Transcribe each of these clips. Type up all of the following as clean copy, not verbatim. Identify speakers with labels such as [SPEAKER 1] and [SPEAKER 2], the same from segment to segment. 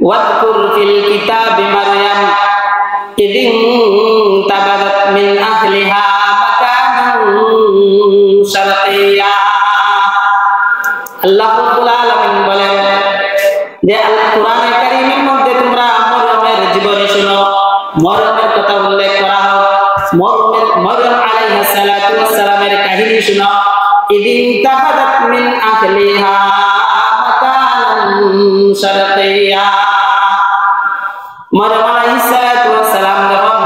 [SPEAKER 1] ওয়াযকুর feel কিতাবি মারইয়াম ইদিন তাবাদাত মিন আহলিহা মাকানান শারকিয়্যা। আল্লাহ রাব্বুল আলামিন বলেন যে আল কোরআনে কারীমের মধ্যে তোমরা মরিয়মের জীবনী শুনো, মরিয়মের কথা উল্লেখ করা হোক, মরিয়ম আলাইহিস সালাতু ওয়াস সালামের কাহিনী শুনো। ইদিন তাবাদাত মিন আহলিহা মাকানান শারকিয়্যা। মরিয়ম আলাইহিস সালাতু ওয়াস সালাম যখন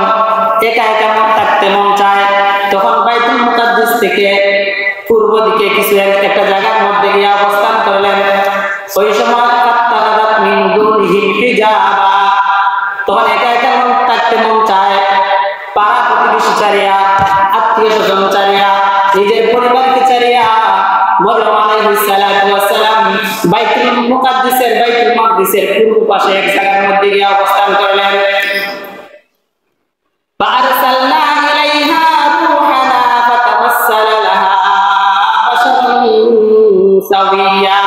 [SPEAKER 1] একা একা থাকতে মন চায়, তখন বাইতুল মুকাদ্দাস থেকে পূর্ব দিকে কিছু একটা জায়গার মধ্যে গিয়ে অবস্থান করলেন। ওই সময় ফাত্তাখাযাত মিন দুনিহিম হিজাবা, তখন একা একা থাকতে মন চায়, পাড়া প্রতিবেশী ছাড়িয়া, আত্মীয় স্বজন ছাড়িয়া, নিজের পরিবারকে ছাড়িয়া মরিয়ম আলাইহিস সালাতু ওয়াস সালাম বাইতুল মাকদিসের পূর্ব পাশে এক জায়গার মধ্যে গিয়ে অবস্থান করলেন। فأرسلنا إليها روحنا فتمثل لها بشرا سويا।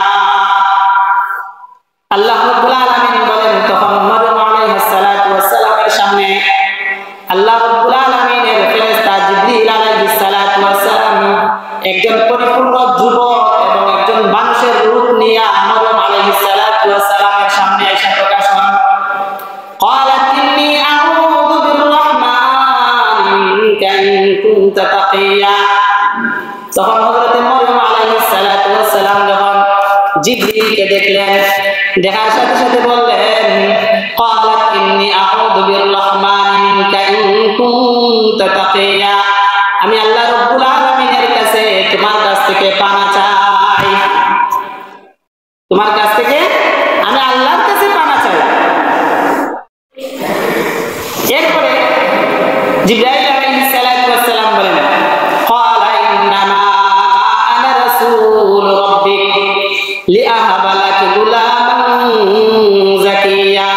[SPEAKER 1] আল্লাহ রাব্বুল আলামিন বলেন, তখন মরিয়ম আলাইহিস সালাতু ওয়াস সালামের সামনে আল্লাহ রাব্বুল আলামিনের ফেরেশতা জিবরিল আলাইহিস সালাতু ওয়াস সালাম একজন পরিপূর্ণ যুবক এবং একজন মানুষের রূপ নিয়ে মরিয়ম আলাইহিস সালাতু ওয়াস সালামের সামনে এসে প্রকাশ হন। قالت إني أعوذ بالرحمن منك إن كنت تقيا। তখন হযরত মরিয়ম আলাইহিস সালাতু ওয়াস সালাম যখন জিবরিলকে দেখলেন, দেখার সাথে সাথে বললেন, قالت إني أعوذ بالرحمن منك إن كنت تقيا। আমি আল্লাহ রাব্বুল আলামিনের কাছে তোমার কাছ থেকে পানা চাই, তোমার কাছ থেকে আমি আল্লাহর কাছে পানা চাই। এরপরে জিবরাইল আলাইহিস সালাতু ওয়াস সালাম বলেন, ক্বালা ইন্নামা আনা রাসূল রাব্বিক লিআহাবা লাকি গুলামান যাকিয়া।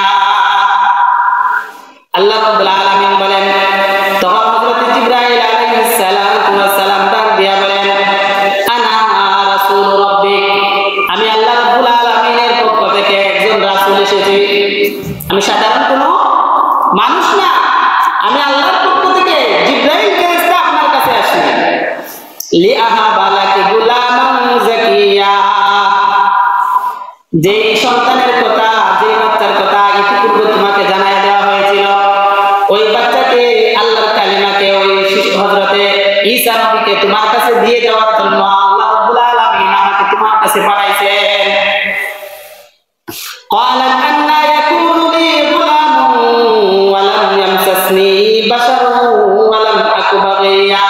[SPEAKER 1] আল্লাহ রাব্বুল আলামিন বলেন, তখন হযরত জিবরাইল আলাইহিস সালাতু ওয়াস সালাম ডাক দিয়া বলেন, আনা রাসূল রাব্বিক, আমি আল্লাহ রাব্বুল আলামিনের পক্ষ থেকে একজন রাসূল এসেছি। আমি সাধারণ কোনো মানুষ না, আমি আল্লাহর পক্ষ থেকে জিবরাইল ফেরেশতা আপনার কাছে আসি। লিআহাবা লাকি গুলামান যাকিয়া, যে সন্তানের কথা, যে বাচ্চার কথা ইতিপূর্বে তোমাকে জানায় দেওয়া হয়েছিল, ওই বাচ্চাকে আল্লাহর কালিমাকে ওই হযরতে ঈসা নবীকে তোমার কাছে দিয়ে দেওয়ার জন্য আল্লাহ রাব্বুল আলামিন আমাকে তোমার কাছে পাঠাইছেন। قالت أنى يكون لي غلام ولم يمسسني بشر ولم أك بغيا।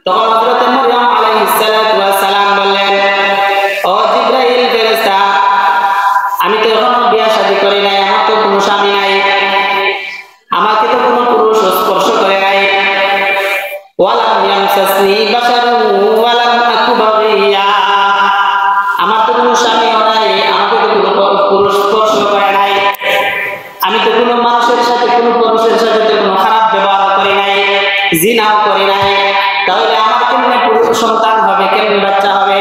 [SPEAKER 1] তখন হযরত মরিয়ম আলাইহিস সালাতু ওয়াস সালাম বললেন, ও জিবরাইল ফেরেশতা, আমি তো এখনো বিয়ে শাদী করি নাই, আমার তো কোনো স্বামী নাই, আমাকে তো কোনো পুরুষ স্পর্শ করে নাই। ওয়ালাম ইয়ামসাসনি বাশারুন ওয়ালাম আকু বাগিয়া, আমার তো কোনো স্বামীও নাই, আমাকে তো কোনো পুরুষ স্পর্শ করে নাই, আমি তো কোনো মানুষের সাথে, কোনো পুরুষের সাথে তো কোনো খারাপ ব্যবহার করি নাই, জিনাও করি নাই, তাহলে আমার কেমনে পুরুষ সন্তান হবে, কেমনে বাচ্চা হবে?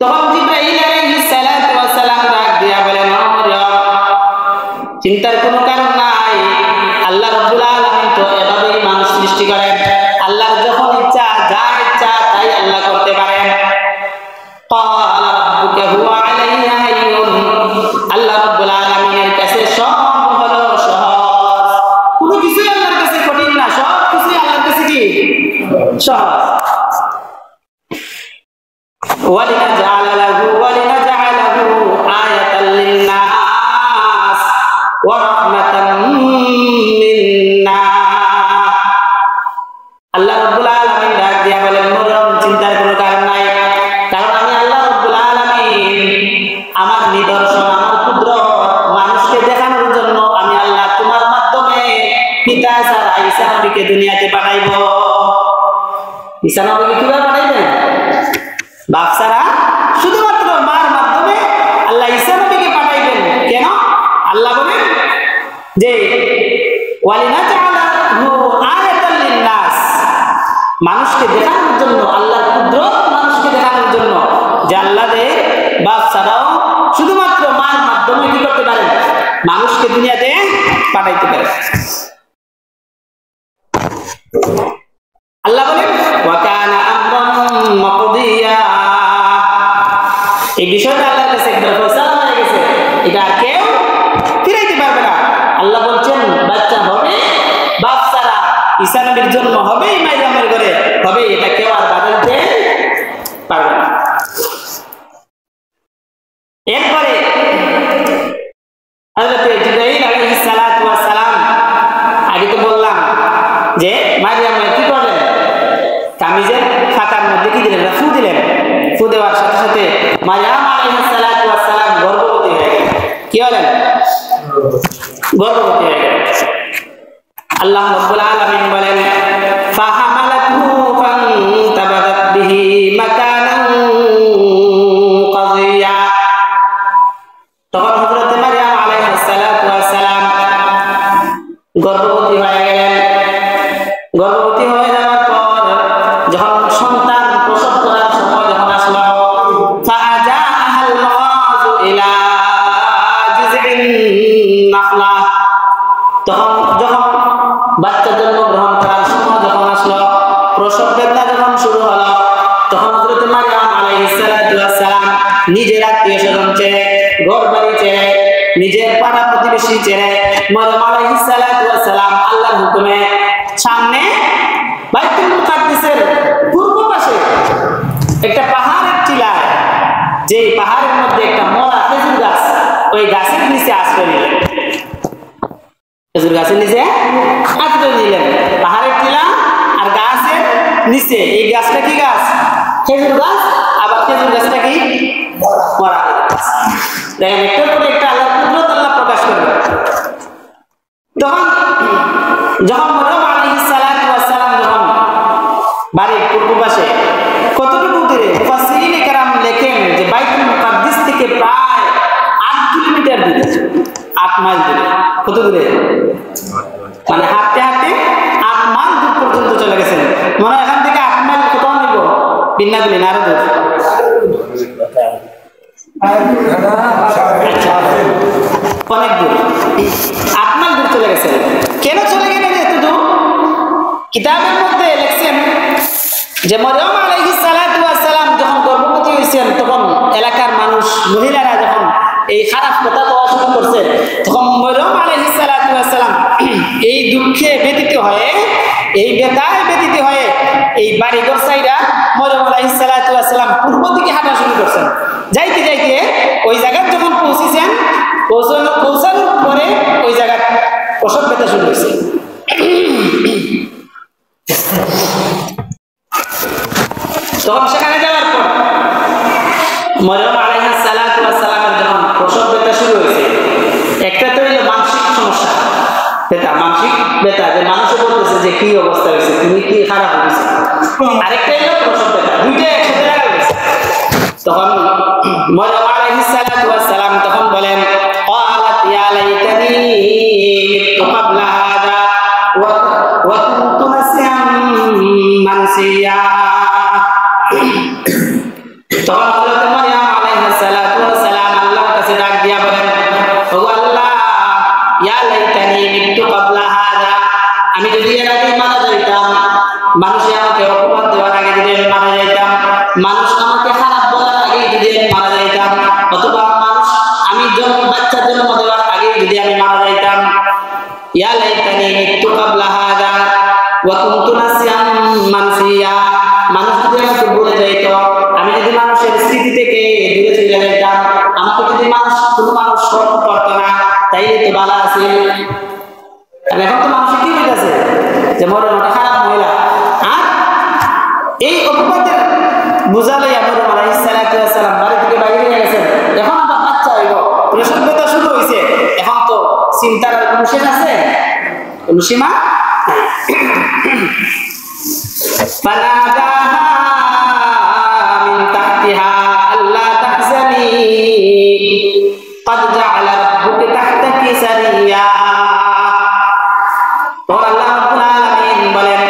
[SPEAKER 1] তখন জিবরাইল আলাইহিস সালাতু ওয়াস সালাম ডাক দিয়া বলেন, ও মরিয়ম, চিন্তার কোনো কারণ নাই, আল্লাহ রাব্বুল আলামিন তো এভাবেই মানুষ সৃষ্টি করেন, আল্লাহর যখন ইচ্ছা, যা ইচ্ছা তাই আল্লাহ করতে পারেন। ক্বালা রাব্বুকা হুয়া আলাইয়া হাইয়ুন, আল্লাহ রাব্বুল আলামিনের কাছে সব হলো সহজ, কোনো কিছুই আল্লাহর কাছে কঠিন না, সব কিছুই আল্লাহর কাছে কি সহজ। ওয়ালিনাজআলাহু আয়াতাল লিন্নাস ওয়া রাহমাতাম মিন্না। আল্লাহ রাব্বুল আলামিন ডাক দিয়া বলেন, মরিয়ম, চিন্তার কোনো কারণ নাই, কারণ আমি আল্লাহ রাব্বুল আলামিন আমার নিদর্শন, আমার কুদরত মানুষকে দেখানোর জন্য আমি আল্লাহ তোমার মাধ্যমে পিতা ছাড়া ঈসা নবীকে দুনিয়াতে পাঠাইব। ঈসা নবীকে কিভাবে পাঠাইবেন? বাপ ছাড়া শুধুমাত্র মার মাধ্যমে আল্লাহ ঈসা নবীকে পাঠাইবেন। কেন? আল্লাহ বলেন যে ওয়ালিনাজআলাহু আয়াতাল লিন্নাস, মানুষকে দেখানোর জন্য, আল্লাহর কুদরত মানুষকে দেখানোর জন্য মানুষকে দুনিয়াতে পাঠাইতে পারে। আল্লাহ বলেন ওয়া কানা আমরান মাকদিয়া, এই বিষয়টা আল্লাহর কাছে একবার ফয়সালা হয়ে গেছে, এটা আর কেউ ফিরাইতে পারবে না। আল্লাহ বলছেন বাচ্চা হবে, বাপ ছাড়া ঈসা নবীর জন্ম হবে মারিয়ামের ঘরে হবে, এটা কেউ আর বাদলতে পারবে না। এরপরে হযরত জিবরাইল আলাইহিস সালাতু ওয়াস সালাম, আগে তো বললাম যে মারিয়াম কি করলেন, কামিজের ফাঁকার মধ্যে কি দিলেন, ফু দিলেন। ফু দেওয়ার সাথে সাথে মারিয়াম আলাইহিস সালাতু ওয়াস সালাম গর্ভবতী হয়ে গেলেন। কি হলেন? গর্ভবতী হয়ে গেলেন। আল্লাহ রাব্বুল আলামিন বলেন ফাহামালাতহু ফান্তাবাযাত বিহি মাকানান কাযিয়া, তখন হযরত মারিয়াম আলাইহিস সালাতু ওয়াস সালাম গর্ভবতী হয়ে গেলেন। গর্ভবতী হয়ে যাওয়ার পর যখন সন্তান প্রসব করার সময় যখন আসলো, ফাআজাআহাল মাখাযু ইলা জিযইন নাখলা, তখন যখন বাচ্চা জন্মগ্রহণ করার সময় যখন আসলো, প্রসব বেদনা যখন শুরু হলো, তখন হযরত মারিয়াম আলাইহিস সালাতু ওয়াস সালাম নিজের আত্মীয়-স্বজন ছেড়ে, ঘরবাড়ি ছেড়ে, নিজের পাড়া প্রতিবেশী ছেড়ে মারিয়াম আলাইহিস সালাতু ওয়াস সালাম আল্লাহর হুকুমে সামনে বাইতুল মুকাদ্দাসের পূর্ব পাশে একটা পাহাড়ের টিলায়, যে পাহাড়ের মধ্যে একটা মরা খেজুর গাছ, ওই গাছের নিচে আশ্রয় নিলেন। খেজুর গাছের নিচে আশ্রয় নিলেন, পাহাড়ের টিলা আর গাছের নিচে। এই গাছটা কি গাছ? খেজুর গাছ। আবার খেজুর গাছটা কি? মরা গাছ। দেখেন একটার পরে একটা আল্লাহর কুদরত আল্লাহ প্রকাশ করবে। তখন যখন মারিয়াম আলাইহিস সালাতু ওয়াস সালাম যখন বাড়ির পূর্ব পাশে কতটুকু দূরে, মুফাসসিরিনে কেরাম লেখেন যে বাইতুল মুকাদ্দাস থেকে প্রায় 8 কিলোমিটার দূরে, 8 মাইল দূরে। কত দূরে? মানে হাঁটতে হাঁটতে 8 মাইল দূর পর্যন্ত চলে গেছেন। মানে এখান থেকে 8 মাইল কোথাও নিব, বিন্নাগুলি না আরো দূর? অনেক দূর, 8 মাইল দূর চলে গেছেন। কেন চলে গেলেন এত দূর? কিতাবের মধ্যে লিখছেন যে মারিয়াম আলাইহিস সালাতু ওয়াস সালাম যখন গর্ভবতী হয়েছেন, তখন এলাকার মানুষ, মহিলারা যখন এই খারাপ কথা বলা শুরু করছে, তখন মারিয়াম আলাইহিস সালাতু ওয়াস সালাম এই দুঃখে ব্যতীত হয়ে, এই বেতায় ব্যতীত হয়ে এই বাড়িঘর সাইরা মারিয়াম আলাইহিস সালাতু ওয়াস সালাম পূর্ব দিকে হাঁটা শুরু করছেন। যাইতে যাইতে ওই জায়গায় যখন পৌঁছেছেন, পৌঁছানোর পরে ওই জায়গায় প্রসব ব্যথা শুরু হয়েছে। তখন সেখানে যাওয়ার পর মারিয়াম আলাইহিস সালাতু ওয়াস সালামের যখন প্রসব ব্যথা শুরু হয়েছে, একটা তো হলো মানসিক সমস্যা, ব্যথা, মানসিক ব্যথা, যে মানুষও বলতেছে যে কি অবস্থা হয়েছে, তুমি কি খারাপ হয়েছে। আরেকটা হলো প্রসব ব্যথা, দুইটা একসাথে লাগা গেছে। তখন মারিয়াম আলাইহিস সালাতু ওয়াস সালাম তখন বলেন ক্বালাত ইয়া লাইতানি মিতু ক্বাবলা হাদা ওয়া কুনতু নাসিয়াম মানসিয়া। তখন হযরত মারিয়াম আলাইহিস সালাতু ওয়াস সালাম আল্লাহর কাছে ডাক দিয়া বলেন, ও আল্লাহ, ইয়া লাইতানি মিতু ক্বাবলা হাদা, আমি যদি এর আগে মারা যাইতাম, মানুষ আমাকে অপবাদ দেওয়ার আগে যদি আমি মারা যাইতাম, মানুষ আমাকে খারাপ বলার আগে যদি আমি মারা যাইতাম, অথবা মানুষ আমি বাচ্চার জন্ম দেওয়ার আগে যদি আমি মারা যাইতাম। ইয়া লাইতানি মিতু ক্বাবলা হাদা ওয়া কুনতু নাসিয়াম মানসিয়া, মানুষ যদি আমাকে ভুলে যাইত, আমি যদি মানুষের স্মৃতি থেকে দূরে চলে যাইতাম, আমাকে যদি কোনো মানুষ স্মরণ করতো না, তাইলে তো ভালো আছে। এখন তো মানুষ কি হইতেছে যে মারিয়াম খারাপ মহিলা, আর এই অপবাদের বোঝা লইয়া মারিয়াম আলাইহিস সালাতু ওয়াস সালাম বাড়ি থেকে বাইরে নিয়ে গেছেন। এখন আবার বাচ্চা হইব, প্রসব ব্যথা শুরু হয়েছে, এখন তো চিন্তার কোনো শেষ আছে? কোনো সীমা নাই। ফানাদাহা মিন তাহতিহা আল্লা তাহজানি ক্বাদ জাআলা রাব্বুকা তাহতাকি সারিয়া। আল্লাহ রাব্বুল আলামিন বলেন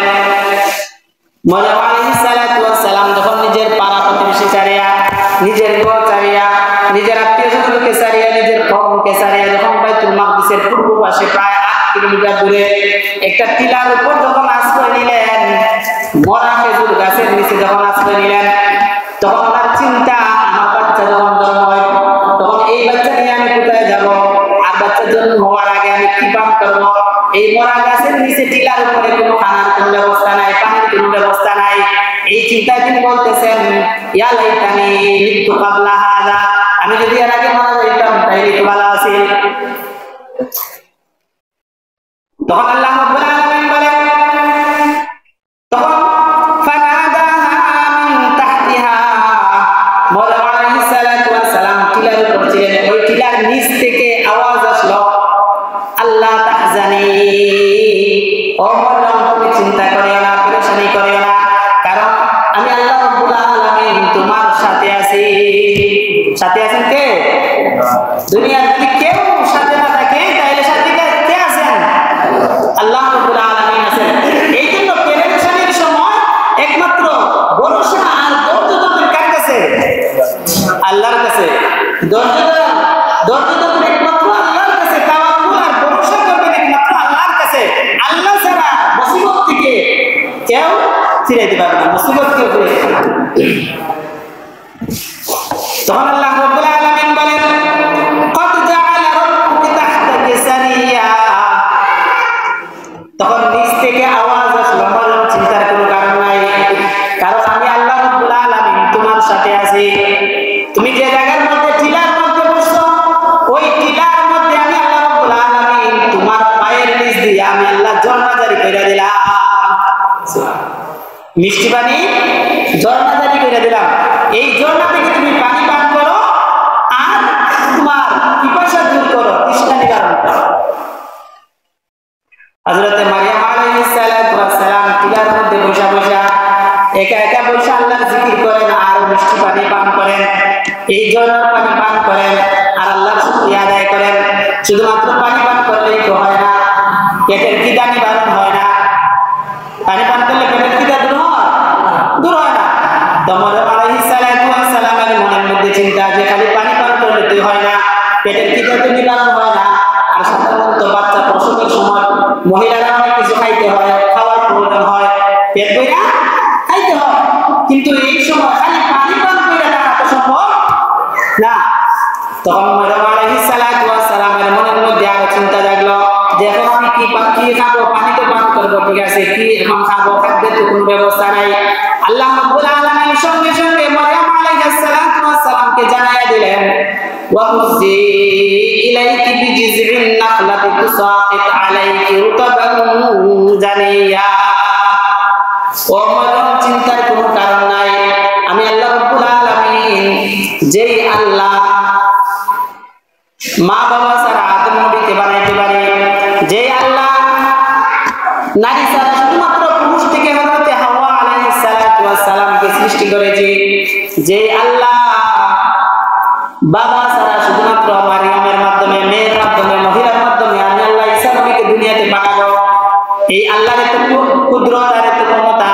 [SPEAKER 1] মারিয়াম আলাইহিস সালাতু ওয়াস সালাম যখন নিজের পাড়া প্রতিবেশী ছাড়িয়া, নিজের ঘর ছাড়িয়া, নিজের আত্মীয়-স্বজনকে ছাড়িয়ে নিজের কওমকে ছাড়িয়ে যখন বাইতুল মাকদিসের পূর্ব পাশে প্রায় 8 কিলোমিটার দূরে একটা টিলার উপর যখন আশ্রয় নিলেন, মরা খেজুর গাছের নিচে যখন আশ্রয় নিলেন, তখন তার চিন্তা, আমার বাচ্চা যখন জন্ম হয় তখন এই বাচ্চা নিয়ে আমি কোথায় যাব, আর বাচ্চা জন্ম হওয়ার আগে আমি কি পান করবো। এই মরা গাছের নিচে টিলার উপরে কোনো খানার কোনো ব্যবস্থা নাই, পানির কোনো ব্যবস্থা নাই। এই চিন্তায় তিনি বলতেছেন, ইয়া লাইতানি মিতু ক্বাবলা হাযা, আমি যদি এর আগে মারা যাইতাম তাহলে তো ভালো আছিল। তখন আল্লাহ রাব্বুল আলামিন বলেন, তখন ফানাদাহা মিন তাহতিহা, মরিয়ম আলাইহিস সালাতু ওয়াস সালাম টিলার উপর ছিলেন, ওই টিলার নিচ থেকে আওয়াজ আসলো, আল্লাহ তাহজানি, ও মরিয়ম তুমি চিন্তা করিও না, পেরেশানি করিও না, কারণ আমি আল্লাহ রাব্বুল আলামিন তোমার সাথে আছি। সাথে আছেন কে? দুনিয়ার যদি কেউ সাথে না থাকে তাহলে সাথে কে আছেন? আল্লাহ রাব্বুল আলামিন আছেন। এই জন্য পেরেশানির সময় একমাত্র ভরসা আর ধৈর্য ধরবেন কার কাছে? আল্লাহর কাছে। ধৈর্য ধরবেন একমাত্র আল্লাহর কাছে, তাওয়াক্কুল আর ভরসা করবেন একমাত্র আল্লাহর কাছে। আল্লাহ ছাড়া মুসিবত থেকে কেউ ফিরাইতে পারবে না, মুসিবত কেউ ফিরাইতে পারবে না। তখন আল্লাহ রাব্বুল আলামিন বলেন, কদ জাআলা রাব্বুকা তাহতাকা সারিয়া, তখন নিচ থেকে আওয়াজ আসলো, মরিয়ম চিন্তার কোনো কারণ নাই, কারণ আমি আল্লাহ রাব্বুল আলামিন তোমার সাথে আছি। তুমি যে জায়গার মধ্যে টিলার মধ্যে বসছো, ওই টিলার মধ্যে আমি আল্লাহ রাব্বুল আলামিন তোমার পায়ের নিচ দিয়ে আমি আল্লাহ ঝর্ণা জারি করে দিলাম, মিষ্টি পানি ঝর্ণা জারি করে দিলাম। এই ঝর্ণা থেকে তুমি পানি পান করো আর তোমার পিপাসা দূর করো, তৃষ্ণা নিবারণ করো। হযরত মারিয়াম আলাইহিস সালাতু ওয়াস সালাম টিলার মধ্যে বসা একা একা বসে আল্লাহর জিকির করেন আর মিষ্টি পানি পান করেন, এই ঝর্ণার পানি পান করেন আর আল্লাহর শুকরিয়া আদায় করেন। শুধুমাত্র পানি পান করলেই তো হয় না, পেটের খিদা নিবারণ হয় না। পানি পান করলে পেটের খিদা দূর হয় না। তো মরিয়ম আলাইহিস সালাতু ওয়াস সালামের মনের মধ্যে চিন্তা যে খালি পানি পান করলে তো হয় না, পেটের খিদা তো নিবারণ হয় না। আর সাধারণত বাচ্চা প্রসবের সময় মহিলারা অনেক কিছু খাইতে হয়, খাওয়ার প্রয়োজন হয়, পেট ভরা খাইতে হয়, কিন্তু এই সময় খালি পানি পান করে রাখা তো সম্ভব না। তখন মরিয়ম আলাইহিস সালাতু ওয়াস সালামের মনের মধ্যে আরো চিন্তা জাগলো যে এখন আমি কি খাবো, পানি তো পান করবো, ঠিক আছে, কি এখন খাবো, খাদ্যের তো কোনো ব্যবস্থা নাই। আল্লাহ রাব্বুল আলামিন সঙ্গে সঙ্গে মরিয়ম আলাইহিস সালাতু ওয়াস সালামকে জানায়া দিলেন, ওয়া হুযি ইলাইকি বিজিযিন নাখলাতি তুসাকিত আলাইকি রুতাবান জানিয়া, ও মরিয়ম চিন্তার কোনো কারণ নাই, আমি আল্লাহ রাব্বুল আলামিন যেই আল্লাহ মা বাবা ছাড়া আদম নবীকে বানাইতে পারে, যে আল্লাহ নারী ছাড়া শুধুমাত্র পুরুষ থেকে হযরত হাওয়া আলাইহিস সালাতু ওয়াস সালামকে সৃষ্টি করেছে, যে আল্লাহ বাবা ছাড়া শুধুমাত্র মারিয়ামের মাধ্যমে, মেয়ের মাধ্যমে, মহিলার মাধ্যমে আমি আল্লাহ ঈসা নবীকে দুনিয়াতে পাঠাবো, এই আল্লাহর এত কুদরত আর এত ক্ষমতা,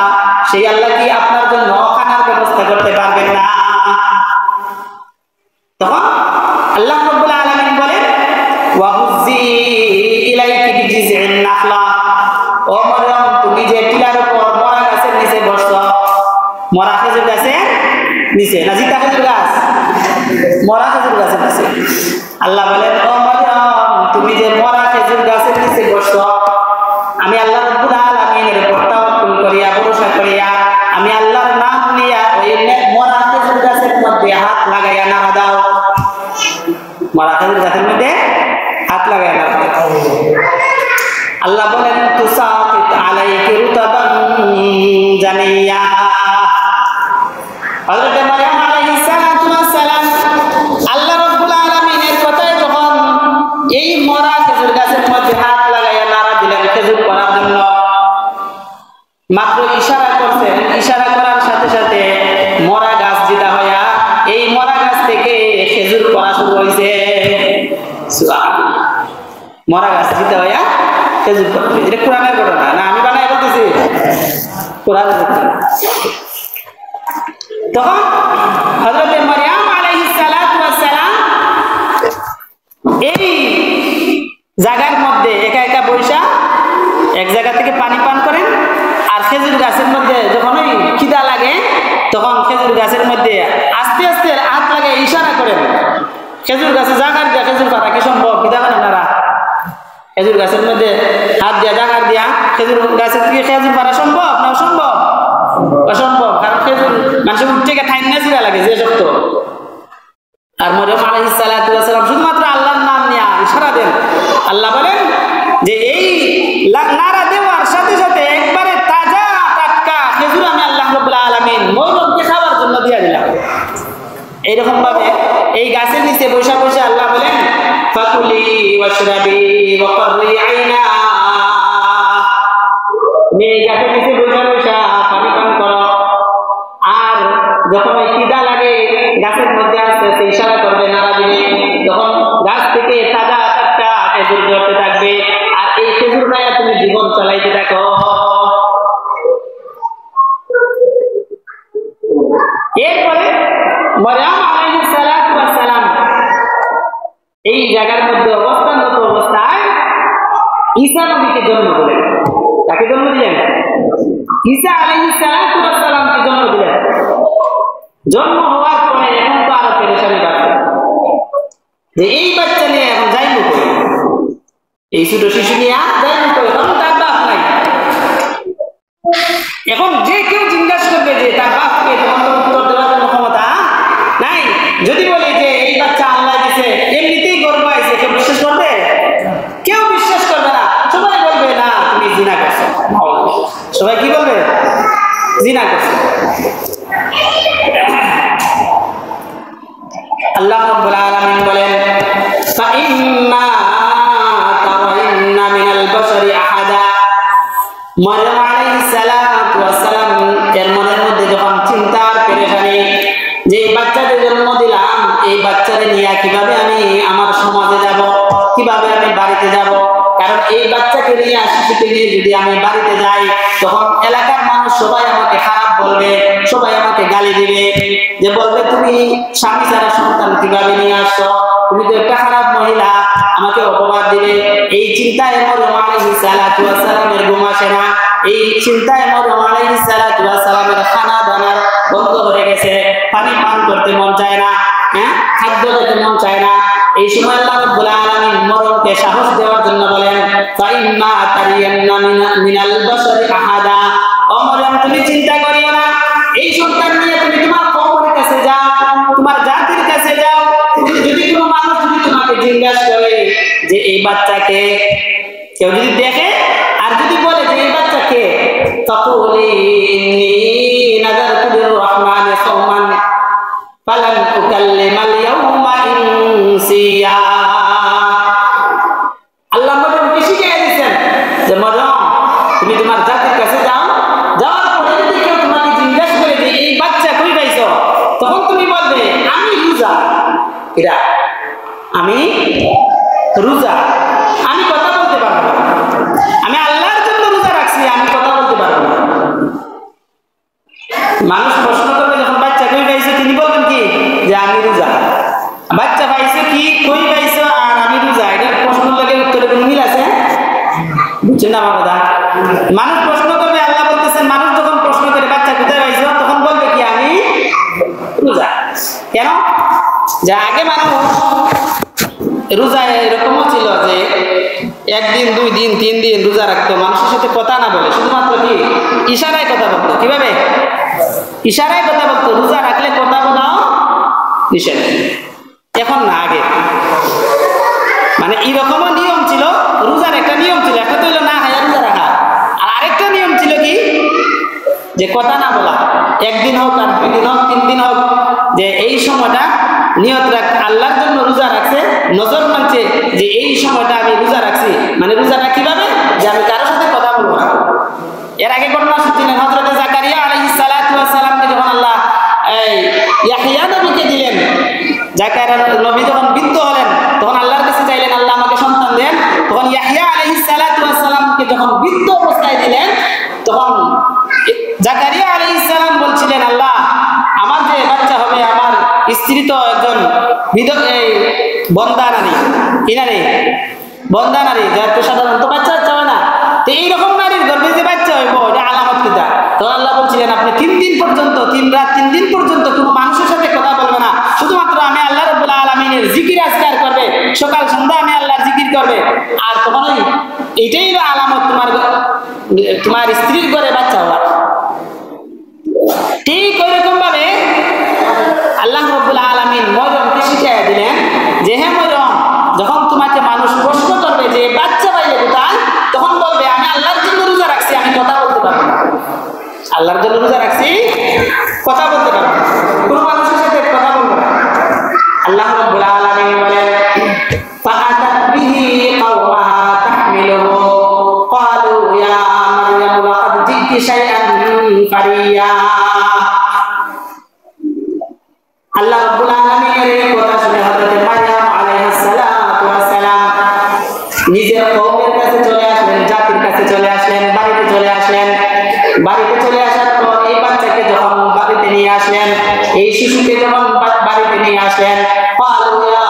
[SPEAKER 1] সেই আল্লাহ কি আপনার জন্য খানার ব্যবস্থা করতে পারবেন না? তখন আল্লাহ রাব্বুল আলামিন বলেন, ওয়া হুযি ইলাইকি বিজিযিন নাখলা, ও মরিয়ম তুমি যে টিলার উপর মরা গাছের নিচে বসছো, মরা খেজুর গাছের নিচে, না জিতা খেজুর গাছ, মরা খেজুর গাছের নিচে, আল্লাহ বলেন, ও মরিয়ম তুমি যে মরা খেজুর গাছের নিচে বসছো, আমি আল্লাহ রাব্বুল আলামিনের উপর তাওয়াক্কুল করিয়া ভরসা করিয়া আমি আল্লাহর নাম নিয়া ওই মরা খেজুর গাছের মধ্যে হাত লাগাইয়া নাড়া দাও, মরা খেজুর গাছের মধ্যে হাত লাগাইয়া নাড়া দাও। আল্লাহ বলেন, তুসাকিত আলাইকি রুতাবান জানিয়া, হযরত মারিয়াম আলাইহিস সালাতু ওয়াস সালাম আল্লাহ রাব্বুল আলামিনের কথায় যখন এই মরা খেজুর গাছের মধ্যে হাত লাগাইয়া নাড়া দিলেন খেজুর করার জন্য, মাত্র ইশারা করছেন, ইশারা করার সাথে সাথে মরা গাছ জিদা হইয়া এই মরা গাছ থেকে খেজুর পড়া শুরু হয়েছে। সুবহানাল্লাহ, মরা গাছ জিদা হইয়া খেজুর পড়া, এটা কোরআনের ঘটনা না, আমি বানাই বলতেছি, কোরআনের ঘটনা। তখন হযরত মারিয়াম আলাইহিস সালাতু ওয়াস সালাম জায়গার মধ্যে একা একা বৈশা এক জায়গা থেকে পানি পান করেন, আর খেজুর গাছের মধ্যে যখন ওই খিদা লাগে তখন খেজুর গাছের মধ্যে আস্তে আস্তে হাত লাগে ইশারা করেন। খেজুর গাছে জাগার দিয়া খেজুর পাতা কি সম্ভব? খিদা করেন আপনারা? খেজুর গাছের মধ্যে হাত দিয়া জাগার দিয়া খেজুর গাছের থেকে খেজুর পাতা সম্ভব না অসম্ভব? অসম্ভব, কারণ খেজুর মানুষের উঠ থেকে ঠাইনা চিরা লাগে যে শক্ত। আর মরিয়ম আলাইহিস সালাতু ওয়াস সালাম শুধুমাত্র আল্লাহর নাম নিয়ে ইশারা দেন। আল্লাহ বলেন যে এই নারা দেওয়ার সাথে সাথে একবারে তাজা টাটকা খেজুর আমি আল্লাহ রাব্বুল আলামিন মরিয়মকে খাওয়ার জন্য দিয়ে দিলাম। এইরকম ভাবে এই গাছের নিচে বসে বসে আল্লাহ বলেন ফাকুলি ওয়াশরাবি ওয়া qarri আইনা, এই গাছের নিচে বসে বসে পানি পান করো, আর যখন ওই খিদা লাগে গাছের মধ্যে আস্তে আস্তে ইশারা করবে, নাড়া দিবে, তখন গাছ থেকে তাজা টাটকা খেজুর ঝরতে থাকবে, আর এই খেজুর খায়া তুমি জীবন চালাইতে থাকো। এরপরে মরিয়ম আলাইহিস সালাতু ওয়াস সালাম এই জায়গার মধ্যে অবস্থানরত অবস্থায় ঈসা নবীকে জন্ম দিলেন। তাকে জন্ম দিলেন? ঈসা আলাইহিস সালাতু ওয়াস সালামকে জন্ম দিলেন। জন্ম হওয়ার পরে এখন তো আরো পেরেশানি বাড়ছে যে এই বাচ্চা নিয়ে এখন যাইব কই, এই ছোট শিশু নিয়ে আর যাইব কই, কারণ তার বাপ নাই। এখন যে কেউ জিজ্ঞাসা করবে যে তার বাপকে, তখন তো উত্তর দেওয়ার কোনো ক্ষমতা নাই। যদি বলে যে এই বাচ্চা আল্লাহ দিছে, এমনিতেই গর্ব আছে, কেউ বিশ্বাস করবে? কেউ বিশ্বাস করবে না। সবাই বলবে না তুমি জিনা করছো। সবাই কি বলবে? জিনা করছো। আল্লাহ রাব্বুল আলামিন বলেন ফাইম্মা তাওয়াইন্না মিনাল বাশারি আহাদা, মরিয়ম আলাইহিস সালাতু ওয়াস সালাম এর মনের মধ্যে যখন চিন্তার পেরেশানি যে এই বাচ্চাদের জন্ম দিলাম, এই বাচ্চাদের নিয়ে কিভাবে আমি আমার সমাজে যাব, কিভাবে আমি বাড়িতে যাব, কারণ এই বাচ্চাকে নিয়ে শিশুকে নিয়ে যদি আমি বাড়িতে যাই তখন এলাকার মানুষ সবাই আমাকে খারাপ বলবে, সবাই আমাকে গালি দিবে, যে বলবে তুমি স্বামী ছাড়া সন্তান কিভাবে নিয়ে আসছো, তুমি তো একটা খারাপ মহিলা, আমাকে অপবাদ দিবে। এই চিন্তায় মরিয়ম আলাইহিস সালাতু ওয়াস সালামের ঘুম আসে না। এই চিন্তায় মরিয়ম আলাইহিস সালাতু ওয়াস সালামের খানা দানা বন্ধ হয়ে গেছে, পানি পান করতে মন চায় না, খাদ্য খেতে মন চায় না। এই সময় আল্লাহ রাব্বুল আলামিন মরিয়মকে সাহস দেওয়ার জন্য বলেন ফাইম্মা তারিয়ান্না মিনাল বাশারি আহাদা, ও মরিয়ম তুমি চিন্তা করিও না, এই সন্তান নিয়ে তুমি তোমার কওমের কাছে যাও, তোমার জাতির কাছে যাও। যদি কোনো মানুষ যদি তোমাকে জিজ্ঞাসা করে যে এই বাচ্চাকে, কেউ যদি দেখে আর যদি বলে যে এই বাচ্চাকে, তাকুলি ইন্নী নাযারতু লির-রাহমানি সাওমান ফালান উকাল্লিমাল ইয়াওমা ইনসিয়া। আল্লাহ মরিয়মকে শিখিয়ে দিয়েছেন যে মরিয়ম তুমি তোমার জাতির কাছে যাও, যাওয়ার পরে যদি কেউ তোমাকে জিজ্ঞাসা করে যে এই বাচ্চা কই পাইছো, তখন তুমি বলবে আমি রোজা, এরা আমি রোজা, আমি কথা বলতে পারবো না, আমি আল্লাহর জন্য রোজা রাখছি, আমি কথা বলতে পারবো না। মানুষ প্রশ্ন করবে যখন বাচ্চা কই পাইছো, তিনি বলবেন কি যে আমি রোজা। বাচ্চা পাইছো কি, কই পাইছো আর আমি রোজা, এটার প্রশ্নের লাগে উত্তরে কোনো মিল আছে? বুঝছেন না আমার কথা? মানুষ প্রশ্ন করবে, আল্লাহ বলতেছেন মানুষ যখন প্রশ্ন করে বাচ্চা কোথায় পাইছো, তখন বলবে কি আমি রোজা। কেন? যে আগে মানুষ রোজা এরকমও ছিল যে একদিন, 2 দিন, 3 দিন রোজা রাখতো, মানুষের সাথে কথা না বলে, শুধুমাত্র কি ইশারায় কথা বলতো। কিভাবে? ইশারায় কথা বলতো। রোজা রাখলে কথা বলাও নিষেধ। এখন না, আগে মানে এরকমও নিয়ম ছিল, রোজার একটা নিয়ম ছিল, একটা তো হইলো না খায়া রোজা রাখা, আর আরেকটা নিয়ম ছিল কি যে কথা না বলা। 1 দিন হোক আর 2 দিন হোক 3 দিন হোক, যে এই সময়টা নিয়ত রাখ, আল্লাহর জন্য রোজা রাখছে, নজর মানছে যে এই সময়টা আমি রোজা রাখছি, মানে রোজাটা কিভাবে, যে আমি কারোর সাথে কথা বলবো না। এর আগে ঘটনা শুনছিলেন হযরত জাকারিয়া আলাইহিস সালাতু ওয়াস সালামকে যখন আল্লাহ ইয়াহইয়া নবীকে দিলেন, জাকারিয়া নবী যখন বৃদ্ধ হলেন তখন আল্লাহর কাছে চাইলেন আল্লাহ আমাকে সন্তান দেন। তখন ইয়াহইয়া আলাইহিস সালাতু ওয়াস সালামকে যখন বৃদ্ধ অবস্থায় দিলেন, তখন জাকারিয়া আলাইহিস সালাম বলছিলেন আল্লাহ আমার যে বাচ্চা হবে, আমার স্ত্রী তো একজন বন্দা নারী, কি নারী? বন্ধা নারী, যার তো সাধারণত বাচ্চা হয় না, তো এইরকম নারীর গর্ভে যে বাচ্চা হইব এটা আলামত কিতা? তো আল্লাহ বলছিলেন আপনি 3 দিন পর্যন্ত, 3 রাত 3 দিন পর্যন্ত কোনো মানুষের সাথে কথা বলবে না, শুধুমাত্র আমি আল্লাহ রাব্বুল আলামিনের জিকির আজকার করবে, সকাল সন্ধ্যা আমি আল্লাহর জিকির করবে। আর তখনই এটাই হলো আলামত তোমার স্ত্রীর ঘরে বাচ্চা হওয়ার। ঠিক ওইরকম ভাবে আল্লাহ রাব্বুল আলামিন মরিয়মকে শিখিয়ে দিলেন যে হে মরিয়ম, যখন তোমাকে মানুষ প্রশ্ন করবে যে বাচ্চা পাইলে কোথায়, তখন বলবে আমি আল্লাহর জন্য রোজা রাখছি, আমি কথা বলতে পারবো না। আল্লাহর জন্য রোজা রাখছি, কথা বলতে পারবো না, কোনো মানুষের সাথে কথা বলবো না। আল্লাহ রাব্বুল আলামিন বলেন ফাআতাত বিহি কাওমাহা তাহমিলুহু ক্বালু ইয়া মারইয়াম লাকাদ জি'তি শাইআন ফারিয়া। আল্লাহ রাব্বুল আলামিনের এই কথা শুনে হযরত মারইয়াম আলাইহিস সালাতু ওয়াস সালাম নিজের কওমের কাছে চলে আসলেন, জাতির কাছে চলে আসলেন, বাড়িতে চলে আসলেন। বাড়িতে চলে আসার পর এই বাচ্চাকে যখন বাড়িতে নিয়ে আসলেন, এই শিশুকে যখন বাড়িতে নিয়ে আসলেন, ক্বালু ইয়া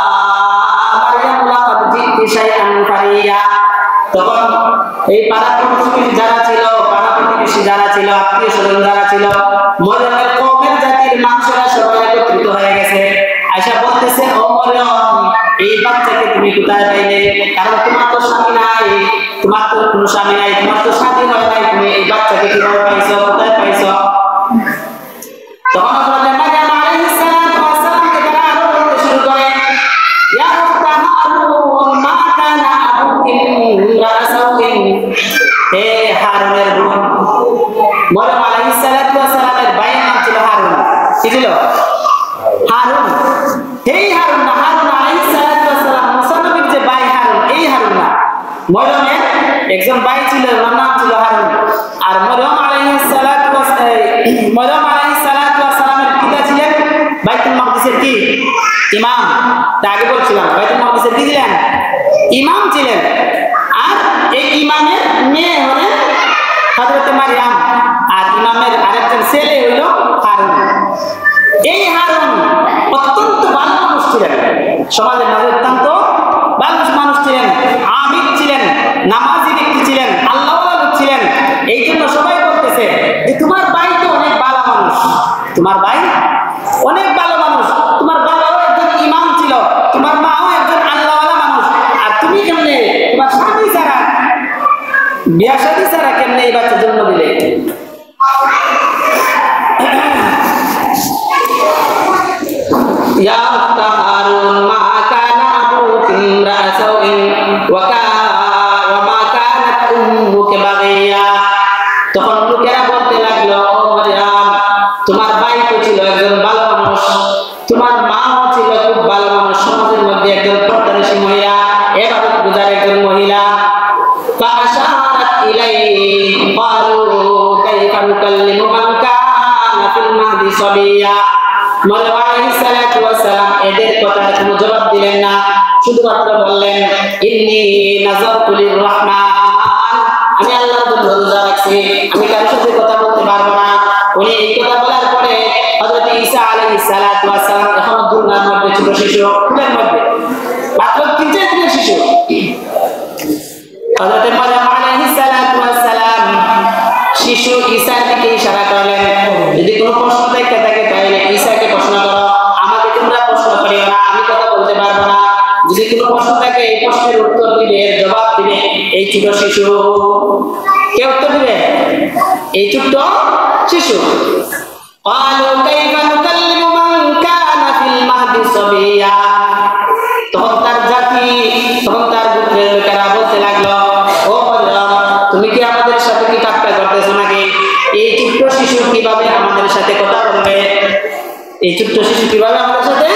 [SPEAKER 1] মারইয়াম লাকাদ জি'তি শাইআন ফারিয়া, তখন এই পাড়া প্রতিবেশী যারা ছিল, আত্মীয় স্বজন যারা ছিল, মরিয়মের কওমের জাতির মানুষেরা সবাই একত্রিত হয়ে গেছে। আয়েশা বলতেছে ও মরিয়ম, এই বাচ্চাকে তুমি কোথায় পাইলে? কারণ তোমার তো স্বামী নাই, তোমার তো কোনো স্বামী নাই, তোমার তো শাদী হয় নাই, তুমি এই বাচ্চাকে কিভাবে পাইছো, কোথায় পাইছো? তখন হযরত মারইয়াম আলাইহিস সালাতু ওয়াস সালামকে তারা আরো বলতে শুরু করে ইয়া উখতা হারুন মা কানা আবুকি ইমরা'a সাউইন, হে হারুনের বোন। মরিয়ম আলাইহিস সালাতু ওয়াস সালামের ভাইয়ের নাম ছিল হারুন। কি ছিল? হারুন। এই হারুন না, হারুন আলাইহিস সালাতু ওয়াস সালাম মুসা নবীর যে ভাই হারুন, এই হারুন না। মরিয়মের একজন ভাই ছিল, ওর নাম ছিল হারুন। আর মরিয়ম আলাইহিস সালাতু ওয়াস সালামের পিতা ছিলেন বাইতুল মাকদিসের কি ইমাম। তা আগে বলছিলাম বাইতুল মাকদিসের কি ছিলেন? ইমাম ছিলেন। আর এই ইমামের মেয়ে হলেন হযরত মারইয়াম, আর ইমামের আরেকজন ছেলে হইল হারুন। এই হারুন অত্যন্ত ভালো মানুষ ছিলেন, সমাজের মাঝে অত্যন্ত ভালো মানুষ ছিলেন, আবিদ ছিলেন, নামাজি ব্যক্তি ছিলেন, আল্লাহওয়ালা লোক ছিলেন। এই জন্য সবাই বলতেছে যে তোমার ভাই তো অনেক ভালো মানুষ, তোমার ভাই অনেক ভালো মানুষ, তোমার বাবাও একজন ইমাম ছিল, তোমার মাও একজন আল্লাহওয়ালা মানুষ, আর তুমি কেমনে তোমার স্বামী ছাড়া, বিয়া শাদী ছাড়া কেমনে এই বাচ্চা জন্ম দিলে? ইয়া উখতা হারুন মা কানা আবুকি ইমরা'a সাউইন ওয়া মা কানাত উম্মুকি বাগিয়া। তখন লোকেরা বলতে লাগলো ও মারইয়াম, তোমার ভাই তো ছিল একজন ভালো মানুষ, তোমার মাও ছিল খুব ভালো মানুষ, সমাজের মধ্যে একজন পর্দানিশী মহিলা, ইবাদত গুজার একজন মহিলা। ফাআশারাত ইলাইহি ক্বালু কাইফা নুকাল্লিমু মান কানা ফিল মাহদি সাবিয়্যা। মরিয়ম আলাইহিস সালাতু ওয়াস সালাম এদের কথার কোনো জবাব দিলেন না, শুধুমাত্র বললেন ইন্নী নাযারতু লির-রাহমান, আমি আল্লাহর জন্য রোজা রাখছি, আমি কারোর সাথে কথা বলতে পারবো না। উনি এই কথা বলার পরে হযরত ঈসা আলাইহিস সালাতু ওয়াস সালাম এখন দুনিয়ার মধ্যে ছোট শিশু, কুলের মধ্যে মাত্র 3-4 দিনের শিশু। হযরত মারইয়াম আলাইহিস সালাতু ওয়াস সালাম শিশু ঈসার দিকে ইশারা করলেন, যদি কোনো প্রশ্ন থাকে তাহলে ঈসাকে প্রশ্ন করো, আমাকে তোমরা প্রশ্ন করিও না, আমি কথা বলতে পারবো না। যদি কোনো প্রশ্ন থাকে এই প্রশ্নের উত্তর দিবে, জবাব দিবে এই ছোট শিশু। কে উত্তর দিবে? এই ছোট শিশু। ক্বালু কাইফা নুকাল্লিমু মান কানা ফিল মাহদি সাবিয়্যা। তখন তার জাতি, তখন তার গোত্রের লোকেরা বলতে লাগলো ও মরিয়ম, তুমি কি আমাদের সাথে কি ঠাট্টা করতেছো নাকি? এই ছোট্ট শিশু কিভাবে আমাদের সাথে কথা বলবে? এই ছোট্ট শিশু কিভাবে আমাদের সাথে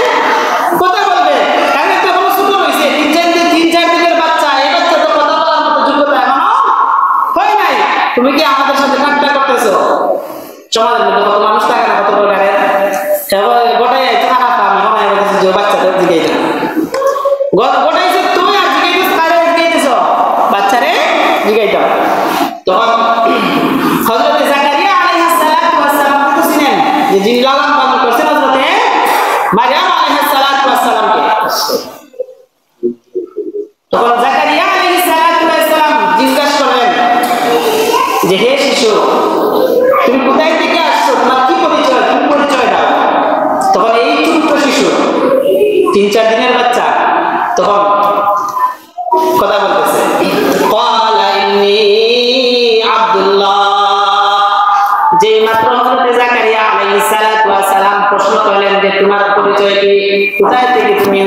[SPEAKER 1] কথা বলবে? কারণ তো কোনো ছোট হয়েছে, 3-4 দিনের বাচ্চা, এই বাচ্চা তো কথা বলার মতো যোগ্যতা এখনো হয় নাই, তুমি কি আমাদের সাথে ঠাট্টা করতেছো? সমাজের মধ্যে কত মানুষ থাকে না, কত প্রকারের গোটাই খারাপ। আমি মনে হয় যে বাচ্চাদের দিকে গোটাইছে, তুমি আর জিজ্ঞাসা কারে জিজ্ঞাসা বাচ্চারে জিজ্ঞাসা। তখন হযরত জাকারিয়া আলাইহিস সালাতু ওয়াস সালাম বলতেছিলেন যে যিনি লালন পালন করছেন হযরত মারইয়াম আলাইহিস সালাতু ওয়াস সালামকে। তখন জাকারিয়া 3-4 দিনের বাচ্চা তখন কথা বলতেছে ক্বালা ইন্নী আব্দুল্লাহ যে মাত্র হযরত জাকারিয়া আলাইহিস সালাতু ওয়াস সালাম প্রশ্ন করলেন যে তোমার পরিচয় কি কোথা থেকে তুমি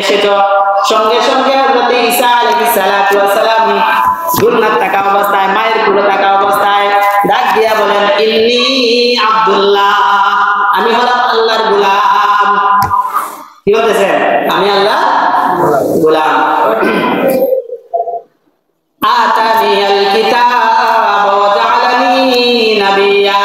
[SPEAKER 1] এসেছো সঙ্গে সঙ্গে হযরত ঈসা আলাইহিস সালাতু ওয়াস সালাম গুণনাত থাকা অবস্থায় মায়ের কোলে থাকা অবস্থায় ডাক দিয়া বলেন ইন্নী আব্দুল্লাহ আমি হলাম আল্লাহর গোলাম কি বলতেছেন আমি আল্লাহর গোলাম আতানিয়াল কিতাব ওয়া জাআলানি নাবিয়্যা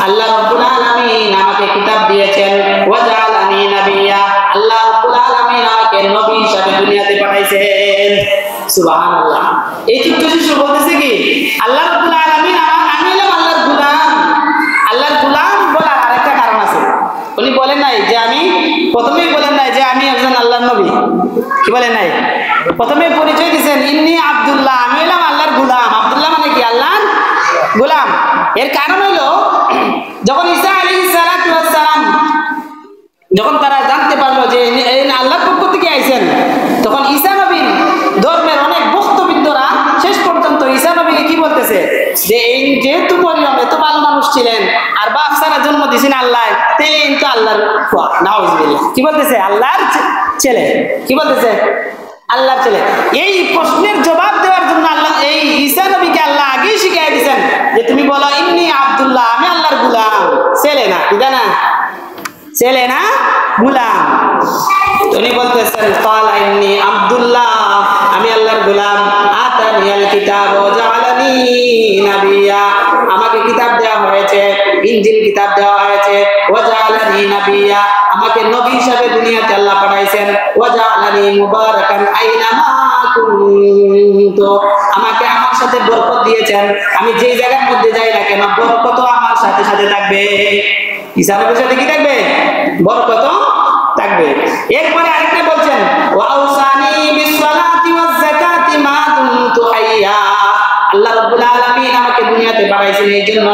[SPEAKER 1] আল্লাহ রাব্বুল আলামিন আমাকে কিতাব দিয়েছেন ওয়া জাআলানি নাবিয়্যা আল্লাহ রাব্বুল আলামিন আমাকে নবী হিসেবে দুনিয়াতে পাঠাইছেন সুবহানাল্লাহ এই ছোট্ট শিশু বলতেছে কি আল্লাহ রাব্বুল আলামিন আমি হলাম আল্লাহর গোলাম বলার আরেকটা কারণ আছে উনি বলেন নাই যে আমি প্রথমেই বলেন নাই যে আমি একজন আল্লাহর নবী কি বলেন নাই প্রথমে পরিচয় দিয়েছেন ইন্নী আব্দুল্লাহ আমি হলাম আল্লাহর গোলাম আব্দুল্লাহ মানে কি আল্লাহর গোলাম এর কারণ হলো যখন ঈসা আলাইহিস সালাতু ওয়াস সালাম যখন তারা জানতে পারলো যে আল্লাহর পক্ষ থেকে আইছেন তখন ঈসা নবীর ধর্মের অনেক বক্তবিদরা শেষ পর্যন্ত ঈসা নবীকে কি বলতেছে যে এই যেহেতু মরিয়ম এত ভালো মানুষ ছিলেন আর বাপ ছাড়া জন্ম দিয়েছেন আল্লাহ তাহলে কিন্তু আল্লাহর নাউজুবিল্লাহ কি বলতেছে আল্লাহর ছেলে কি বলতেছে আল্লাহর ছেলে এই প্রশ্নের জবাব দেওয়ার জন্য আল্লাহ এই ঈসা নবীকে আল্লাহ আগেই শিখিয়ে দিয়েছেন যে তুমি বলো ইন্নী আব্দুল্লাহ আমি আল্লাহর গোলাম ছেলে না কি জানা ছেলে না গোলাম উনি বলতেছেন ক্বালা ইন্নী আব্দুল্লাহ আমি আল্লাহর গোলাম আতানিয়াল কিতাব ওয়া জাআলানি নাবিয়্যা আমাকে কিতাব দেওয়া হয়েছে ইনজিল কিতাব দেওয়া হয়েছে ওয়া জাআলানি নাবিয়্যা আমাকে নবী হিসেবে দুনিয়াতে আল্লাহ পাঠাইছেন ওয়া জাআলানি মুবারাকান আইনামা কুনতু আমাকে আমার সাথে বরকত দিয়েছেন আমি যেই জায়গার মধ্যে যাই না কেন বরকত আমার সাথে সাথে থাকবে ঈসা নবীর সাথে কি থাকবে বরকত থাকবে এরপরে আরেকটা বলছেন ওয়া আউসানি বিসসালাতি ওয়াজ যাকাতি মা দুমতু হাইয়া আল্লাহ রাব্বুল আলামিন আমাকে দুনিয়াতে পাঠাইছেন এইজন্য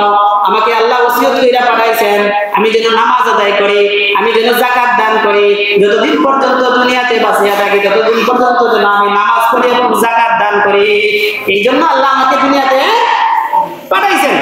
[SPEAKER 1] আমাকে আল্লাহ ওসিয়ত কইরা পাঠাইছেন আমি যেন নামাজ আদায় করি আমি যেন যাকাত দান করি যতদিন পর্যন্ত দুনিয়াতে বাঁচিয়া থাকি ততদিন পর্যন্ত যেন আমি নামাজ পড়ি এবং যাকাত দান করি এইজন্য আল্লাহ আমাকে দুনিয়াতে পাঠাইছেন